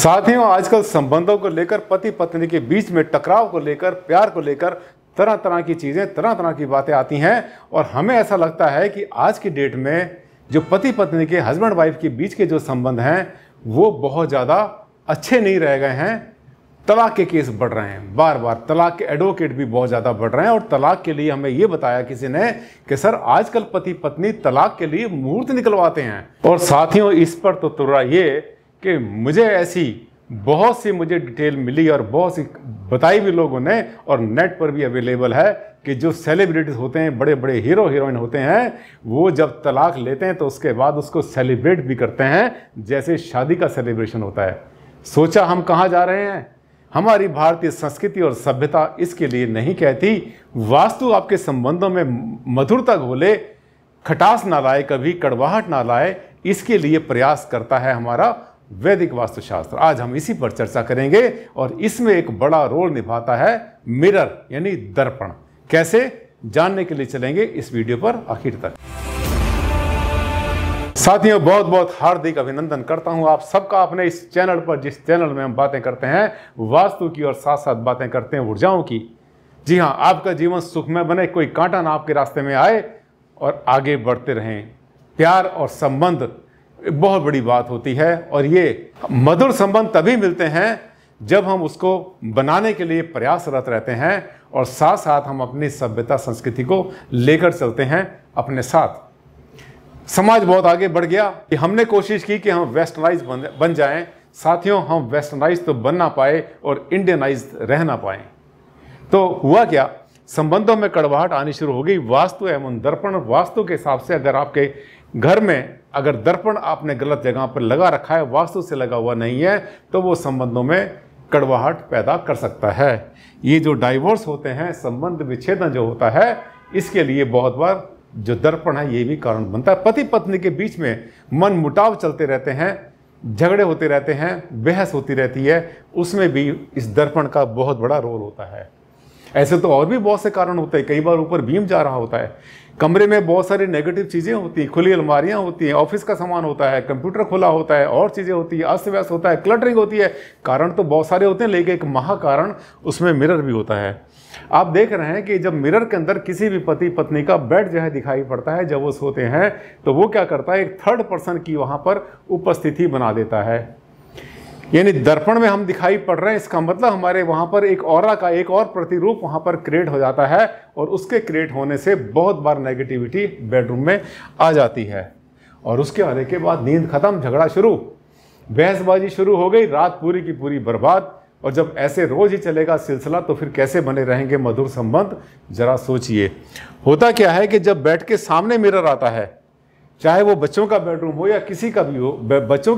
साथियों, आजकल संबंधों को लेकर, पति पत्नी के बीच में टकराव को लेकर, प्यार को लेकर तरह तरह की चीज़ें, तरह तरह की बातें आती हैं और हमें ऐसा लगता है कि आज की डेट में जो पति पत्नी के, हस्बैंड वाइफ के बीच के जो संबंध हैं वो बहुत ज़्यादा अच्छे नहीं रह गए हैं। तलाक के केस बढ़ रहे हैं, बार बार तलाक के एडवोकेट भी बहुत ज़्यादा बढ़ रहे हैं और तलाक के लिए हमें ये बताया किसी ने कि सर आजकल पति पत्नी तलाक के लिए मुहूर्त निकलवाते हैं। और साथियों, इस पर तो तुर्रा ये कि मुझे ऐसी बहुत सी डिटेल मिली और बहुत सी बताई भी लोगों ने और नेट पर भी अवेलेबल है कि जो सेलिब्रिटीज होते हैं, बड़े बड़े हीरो हीरोइन होते हैं, वो जब तलाक लेते हैं तो उसके बाद उसको सेलिब्रेट भी करते हैं जैसे शादी का सेलिब्रेशन होता है। सोचा हम कहाँ जा रहे हैं? हमारी भारतीय संस्कृति और सभ्यता इसके लिए नहीं कहती। वास्तु आपके संबंधों में मधुरता घोले, खटास ना लाए, कभी कड़वाहट ना लाए, इसके लिए प्रयास करता है हमारा वैदिक वास्तुशास्त्र। आज हम इसी पर चर्चा करेंगे और इसमें एक बड़ा रोल निभाता है मिरर यानी दर्पण। कैसे, जानने के लिए चलेंगे इस वीडियो पर आखिर तक। साथियों, बहुत बहुत हार्दिक अभिनंदन करता हूं आप सबका अपने इस चैनल पर, जिस चैनल में हम बातें करते हैं वास्तु की और साथ साथ बातें करते हैं ऊर्जाओं की। जी हां, आपका जीवन सुखमय बने, कोई कांटा ना आपके रास्ते में आए और आगे बढ़ते रहें। प्यार और संबंध बहुत बड़ी बात होती है और ये मधुर संबंध तभी मिलते हैं जब हम उसको बनाने के लिए प्रयासरत रहते हैं और साथ साथ हम अपनी सभ्यता संस्कृति को लेकर चलते हैं अपने साथ। समाज बहुत आगे बढ़ गया कि हमने कोशिश की कि हम वेस्टर्नाइज बन जाएं। साथियों, हम वेस्टर्नाइज तो बन ना पाए और इंडियनाइज रह ना पाए। तो हुआ क्या, संबंधों में कड़वाहट आनी शुरू हो गई। वास्तु एवं दर्पण, वास्तु के हिसाब से अगर आपके घर में अगर दर्पण आपने गलत जगह पर लगा रखा है, वास्तु से लगा हुआ नहीं है, तो वो संबंधों में कड़वाहट पैदा कर सकता है। ये जो डाइवोर्स होते हैं, संबंध विच्छेदन जो होता है, इसके लिए बहुत बार जो दर्पण है ये भी कारण बनता है। पति पत्नी के बीच में मन मुटाव चलते रहते हैं, झगड़े होते रहते हैं, बहस होती रहती है, उसमें भी इस दर्पण का बहुत बड़ा रोल होता है। ऐसे तो और भी बहुत से कारण होते हैं। कई बार ऊपर बीम जा रहा होता है, कमरे में बहुत सारी नेगेटिव चीज़ें होती हैं, खुली अलमारियां होती हैं, ऑफिस का सामान होता है, कंप्यूटर खुला होता है, और चीज़ें होती हैं, अस्त व्यस्त होता है, क्लटरिंग होती है। कारण तो बहुत सारे होते हैं, लेकिन एक महाकारण उसमें मिरर भी होता है। आप देख रहे हैं कि जब मिरर के अंदर किसी भी पति पत्नी का बेड जो है दिखाई पड़ता है, जब वो सोते हैं तो वो क्या करता है, एक थर्ड पर्सन की वहाँ पर उपस्थिति बना देता है। यानी दर्पण में हम दिखाई पड़ रहे हैं, इसका मतलब हमारे वहाँ पर एक ऑरा का एक और प्रतिरूप वहाँ पर क्रिएट हो जाता है और उसके क्रिएट होने से बहुत बार नेगेटिविटी बेडरूम में आ जाती है। और उसके आने के बाद नींद खत्म, झगड़ा शुरू, बहसबाजी शुरू हो गई, रात पूरी की पूरी बर्बाद। और जब ऐसे रोज ही चलेगा सिलसिला तो फिर कैसे बने रहेंगे मधुर संबंध, जरा सोचिए। होता क्या है कि जब बेड के सामने मिरर आता है, चाहे वो बच्चों का बेडरूम हो या किसी का भी हो, बच्चों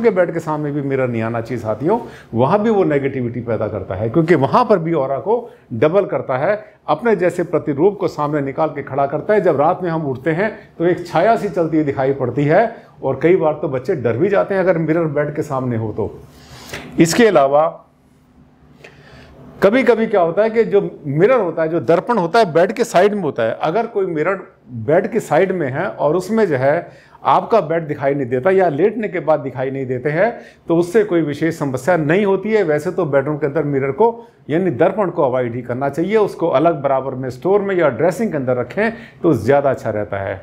के बेड के सामने भी मिरर नहीं आना चाहिए साथियों। वहाँ भी वो नेगेटिविटी पैदा करता है, क्योंकि वहाँ पर भी ऑरा को डबल करता है, अपने जैसे प्रतिरूप को सामने निकाल के खड़ा करता है। जब रात में हम उठते हैं तो एक छाया सी चलती हुई दिखाई पड़ती है और कई बार तो बच्चे डर भी जाते हैं अगर मिरर बेड के सामने हो तो। इसके अलावा कभी कभी क्या होता है कि जो मिरर होता है, जो दर्पण होता है, बेड के साइड में होता है। अगर कोई मिरर बेड के साइड में है और उसमें जो है आपका बेड दिखाई नहीं देता या लेटने के बाद दिखाई नहीं देते हैं, तो उससे कोई विशेष समस्या नहीं होती है। वैसे तो बेडरूम के अंदर मिरर को यानी दर्पण को अवॉइड ही करना चाहिए, उसको अलग बराबर में स्टोर में या ड्रेसिंग के अंदर रखें तो ज़्यादा अच्छा रहता है।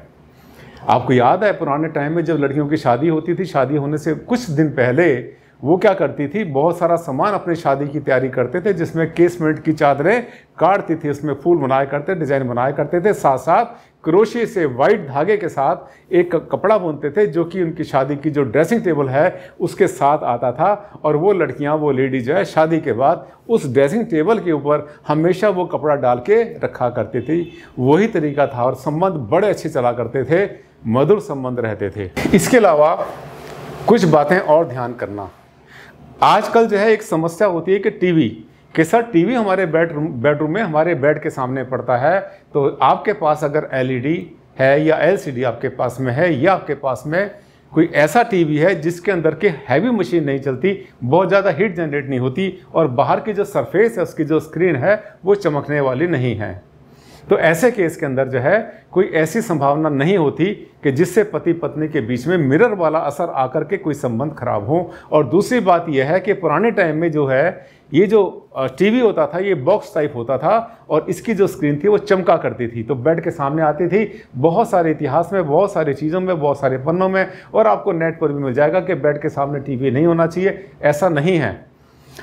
आपको याद है पुराने टाइम में जब लड़कियों की शादी होती थी, शादी होने से कुछ दिन पहले वो क्या करती थी, बहुत सारा सामान अपनी शादी की तैयारी करते थे, जिसमें केसमेंट की चादरें काटती थी, उसमें फूल बनाया करते, डिजाइन बनाया करते थे। साथ साथ क्रोशिया से वाइट धागे के साथ एक कपड़ा बुनते थे जो कि उनकी शादी की जो ड्रेसिंग टेबल है उसके साथ आता था। और वो लड़कियां, वो लेडी जो है शादी के बाद उस ड्रेसिंग टेबल के ऊपर हमेशा वो कपड़ा डाल के रखा करती थी। वही तरीका था और संबंध बड़े अच्छे चला करते थे, मधुर संबंध रहते थे। इसके अलावा कुछ बातें और ध्यान करना। आजकल जो है एक समस्या होती है कि टीवी के साथ, टीवी हमारे बेडरूम में हमारे बेड के सामने पड़ता है, तो आपके पास अगर एलईडी है या एलसीडी आपके पास में है या आपके पास में कोई ऐसा टीवी है जिसके अंदर के हैवी मशीन नहीं चलती, बहुत ज़्यादा हीट जनरेट नहीं होती और बाहर की जो सरफेस है उसकी जो स्क्रीन है वो चमकने वाली नहीं है, तो ऐसे केस के अंदर जो है कोई ऐसी संभावना नहीं होती कि जिससे पति पत्नी के बीच में मिरर वाला असर आकर के कोई संबंध खराब हो। और दूसरी बात यह है कि पुराने टाइम में जो है ये जो टीवी होता था ये बॉक्स टाइप होता था और इसकी जो स्क्रीन थी वो चमका करती थी, तो बेड के सामने आती थी। बहुत सारे इतिहास में, बहुत सारी चीज़ों में, बहुत सारे पन्नों में, और आपको नेट पर भी मिल जाएगा कि बेड के सामने टीवी नहीं होना चाहिए। ऐसा नहीं है।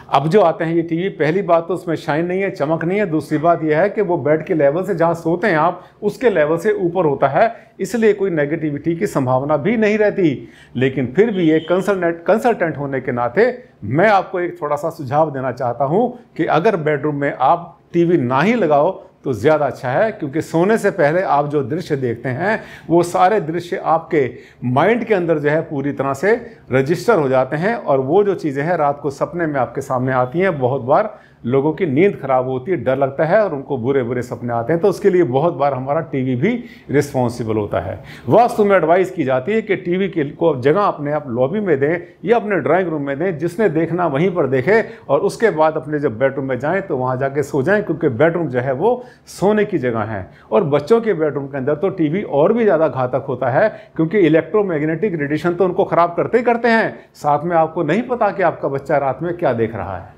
अब जो आते हैं ये टीवी, पहली बात तो उसमें शाइन नहीं है, चमक नहीं है। दूसरी बात यह है कि वो बेड के लेवल से, जहाँ सोते हैं आप, उसके लेवल से ऊपर होता है, इसलिए कोई नेगेटिविटी की संभावना भी नहीं रहती। लेकिन फिर भी एक कंसल्टेंट होने के नाते मैं आपको एक थोड़ा सा सुझाव देना चाहता हूँ कि अगर बेडरूम में आप टीवी ना ही लगाओ तो ज़्यादा अच्छा है, क्योंकि सोने से पहले आप जो दृश्य देखते हैं वो सारे दृश्य आपके माइंड के अंदर जो है पूरी तरह से रजिस्टर हो जाते हैं, और वो जो चीज़ें हैं रात को सपने में आपके सामने आती हैं। बहुत बार लोगों की नींद खराब होती है, डर लगता है और उनको बुरे बुरे सपने आते हैं, तो उसके लिए बहुत बार हमारा टीवी भी रिस्पॉन्सिबल होता है। वास्तु में एडवाइस की जाती है कि टीवी को जगह अपने आप लॉबी में दें या अपने ड्राइंग रूम में दें, जिसने देखना वहीं पर देखे, और उसके बाद अपने जब बेडरूम में जाएं तो वहाँ जाके सो जाएं, क्योंकि बेडरूम जो है वो सोने की जगह है। और बच्चों के बेडरूम के अंदर तो टीवी और भी ज़्यादा घातक होता है, क्योंकि इलेक्ट्रोमैग्नेटिक रेडिएशन तो उनको ख़राब करते ही करते हैं, साथ में आपको नहीं पता कि आपका बच्चा रात में क्या देख रहा है।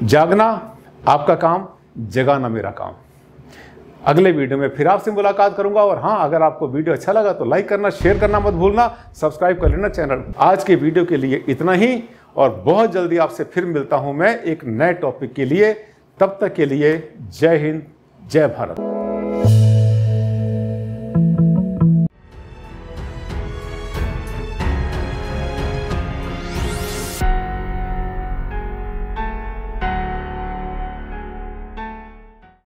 जागना आपका काम, जगाना मेरा काम। अगले वीडियो में फिर आपसे मुलाकात करूंगा। और हाँ, अगर आपको वीडियो अच्छा लगा तो लाइक करना, शेयर करना मत भूलना, सब्सक्राइब कर लेना चैनल। आज के वीडियो के लिए इतना ही, और बहुत जल्दी आपसे फिर मिलता हूं मैं एक नए टॉपिक के लिए। तब तक के लिए जय हिंद, जय भारत।